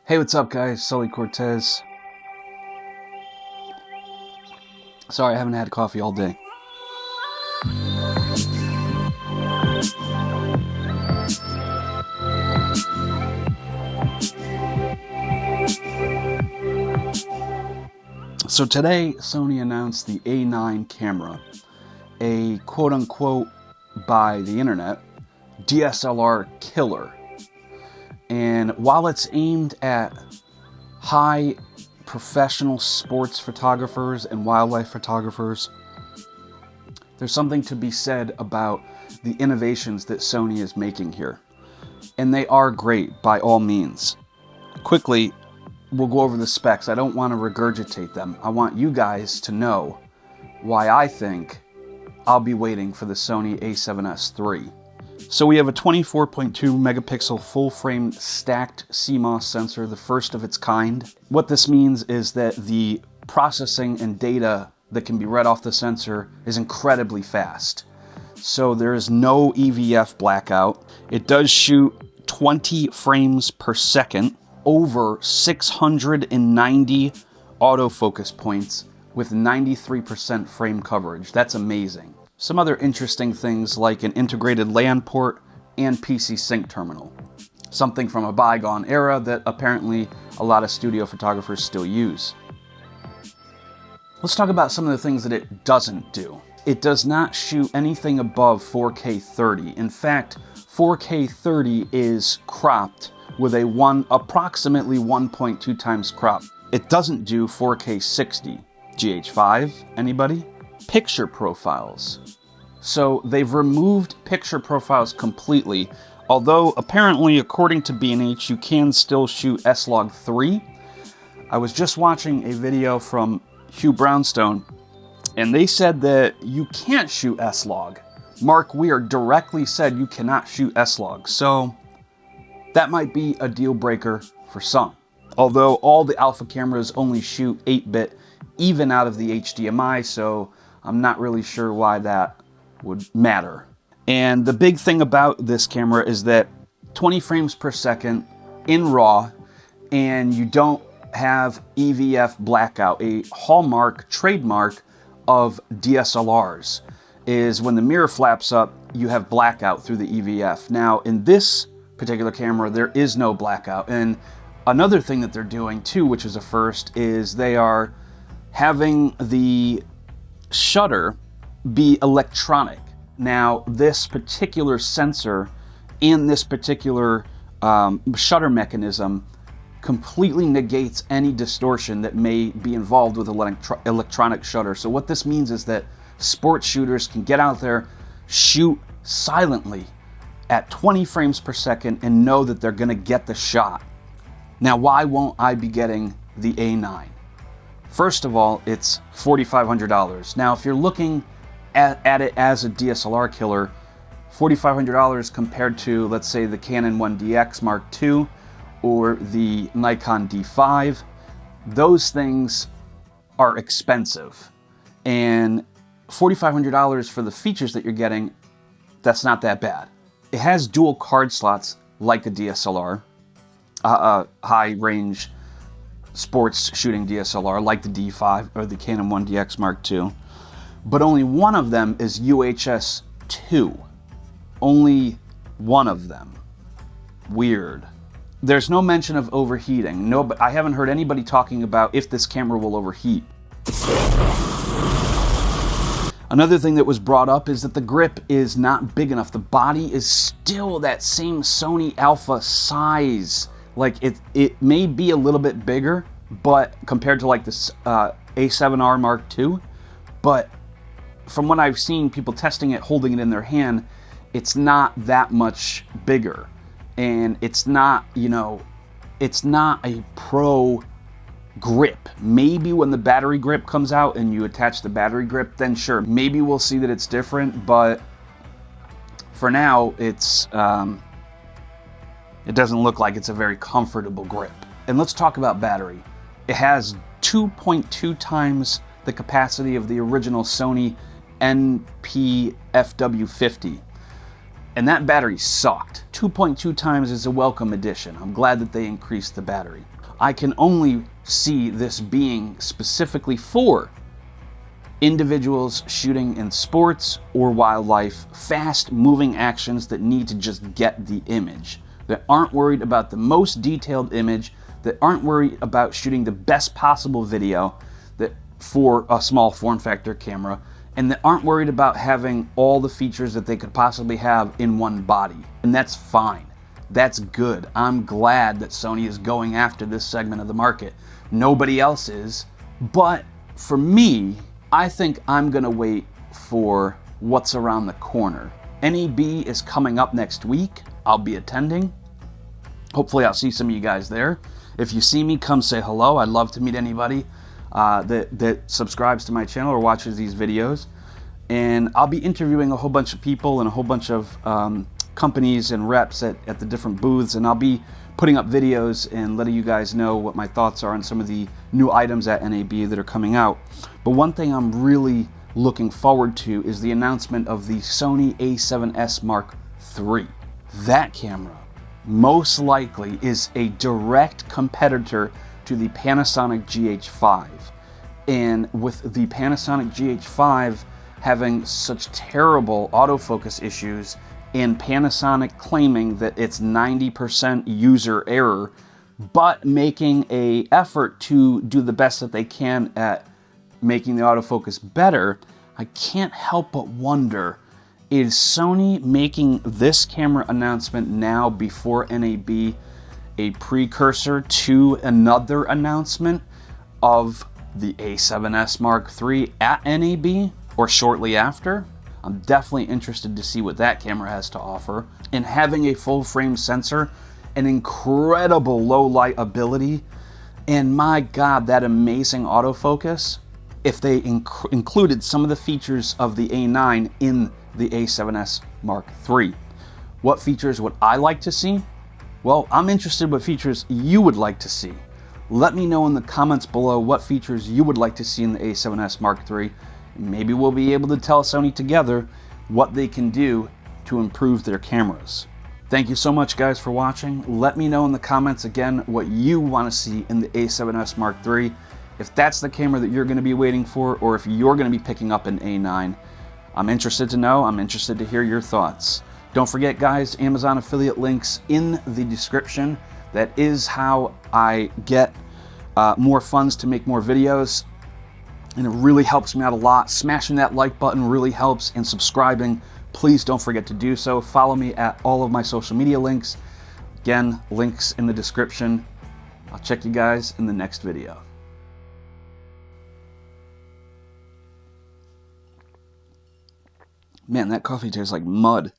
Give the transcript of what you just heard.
Hey, what's up guys? SullyCortez. Sorry, I haven't had coffee all day. So today, Sony announced the A9 camera, a quote-unquote, by the internet, DSLR killer. And while it's aimed at high professional sports photographers and wildlife photographers, there's something to be said about the innovations that Sony is making here. And they are great by all means. Quickly, we'll go over the specs. I don't want to regurgitate them. I want you guys to know why I think I'll be waiting for the Sony A7S III. So we have a 24.2 megapixel full-frame stacked CMOS sensor, the first of its kind. What this means is that the processing and data that can be read off the sensor is incredibly fast. So there is no EVF blackout. It does shoot 20 frames per second, over 690 autofocus points with 93% frame coverage. That's amazing. Some other interesting things like an integrated LAN port and PC sync terminal. Something from a bygone era that apparently a lot of studio photographers still use. Let's talk about some of the things that it doesn't do. It does not shoot anything above 4K 30. In fact, 4K 30 is cropped with a approximately 1.2 times crop. It doesn't do 4K 60. GH5, anybody? Picture profiles. So they've removed picture profiles completely, although apparently according to B&H you can still shoot S-Log3. I was just watching a video from Hugh Brownstone and they said that you can't shoot S-Log. Mark Weir directly said you cannot shoot S-Log, so that might be a deal breaker for some. Although all the alpha cameras only shoot 8-bit even out of the HDMI, so I'm not really sure why that would matter. And the big thing about this camera is that 20 frames per second in RAW, and you don't have EVF blackout. A hallmark, trademark of DSLRs is when the mirror flaps up, you have blackout through the EVF. Now, in this particular camera, there is no blackout. And another thing that they're doing too, which is a first, is they are having the shutter be electronic. Now, this particular sensor and this particular shutter mechanism completely negates any distortion that may be involved with electronic shutter. So what this means is that sports shooters can get out there, shoot silently at 20 frames per second and know that they're gonna get the shot. Now, why won't I be getting the A9? First of all, it's $4,500. Now, if you're looking at it as a DSLR killer, $4,500 compared to, let's say, the Canon 1DX Mark II or the Nikon D5, those things are expensive. And $4,500 for the features that you're getting, that's not that bad. It has dual card slots like a DSLR, high-range sports shooting DSLR like the D5 or the Canon 1DX Mark II, but only one of them is UHS 2. Only one of them. Weird. There's no mention of overheating. No, but I haven't heard anybody talking about if this camera will overheat. Another thing that was brought up is that the grip is not big enough. The body is still that same Sony Alpha size. Like it may be a little bit bigger, but compared to like this A7R Mark II, but from what I've seen people testing it, holding it in their hand, it's not that much bigger. And it's not, you know, it's not a pro grip. Maybe when the battery grip comes out and you attach the battery grip, then sure, maybe we'll see that it's different, but for now, it's it doesn't look like it's a very comfortable grip. And let's talk about battery. It has 2.2 times the capacity of the original Sony NP-FW50. And that battery sucked. 2.2 times is a welcome addition. I'm glad that they increased the battery. I can only see this being specifically for individuals shooting in sports or wildlife, fast moving actions that need to just get the image, that aren't worried about the most detailed image, that aren't worried about shooting the best possible video that for a small form factor camera, and that aren't worried about having all the features that they could possibly have in one body. And that's fine. That's good. I'm glad that Sony is going after this segment of the market. Nobody else is. But for me, I think I'm gonna wait for what's around the corner. NAB is coming up next week. I'll be attending. Hopefully I'll see some of you guys there. If you see me, come say hello. I'd love to meet anybody that subscribes to my channel or watches these videos. And I'll be interviewing a whole bunch of people and a whole bunch of companies and reps at the different booths, and I'll be putting up videos and letting you guys know what my thoughts are on some of the new items at NAB that are coming out. But one thing I'm really looking forward to is the announcement of the Sony A7S Mark III. That camera most likely is a direct competitor to the Panasonic GH5. And with the Panasonic GH5 having such terrible autofocus issues and Panasonic claiming that it's 90% user error, but making an effort to do the best that they can at making the autofocus better, I can't help but wonder, is Sony making this camera announcement now before NAB a precursor to another announcement of the A7S Mark III at NAB or shortly after? I'm definitely interested to see what that camera has to offer. And having a full frame sensor, an incredible low light ability, and my God, that amazing autofocus, if they included some of the features of the A9 in the A7S Mark III. What features would I like to see? Well, I'm interested what features you would like to see. Let me know in the comments below what features you would like to see in the A7S Mark III. Maybe we'll be able to tell Sony together what they can do to improve their cameras. Thank you so much, guys, for watching. Let me know in the comments again what you want to see in the A7S Mark III. If that's the camera that you're going to be waiting for, or if you're going to be picking up an A9, I'm interested to know. I'm interested to hear your thoughts. Don't forget, guys, Amazon affiliate links in the description. That is how I get more funds to make more videos. And it really helps me out a lot. Smashing that like button really helps, and subscribing, please don't forget to do so. Follow me at all of my social media links. Again, links in the description. I'll check you guys in the next video. Man, that coffee tastes like mud.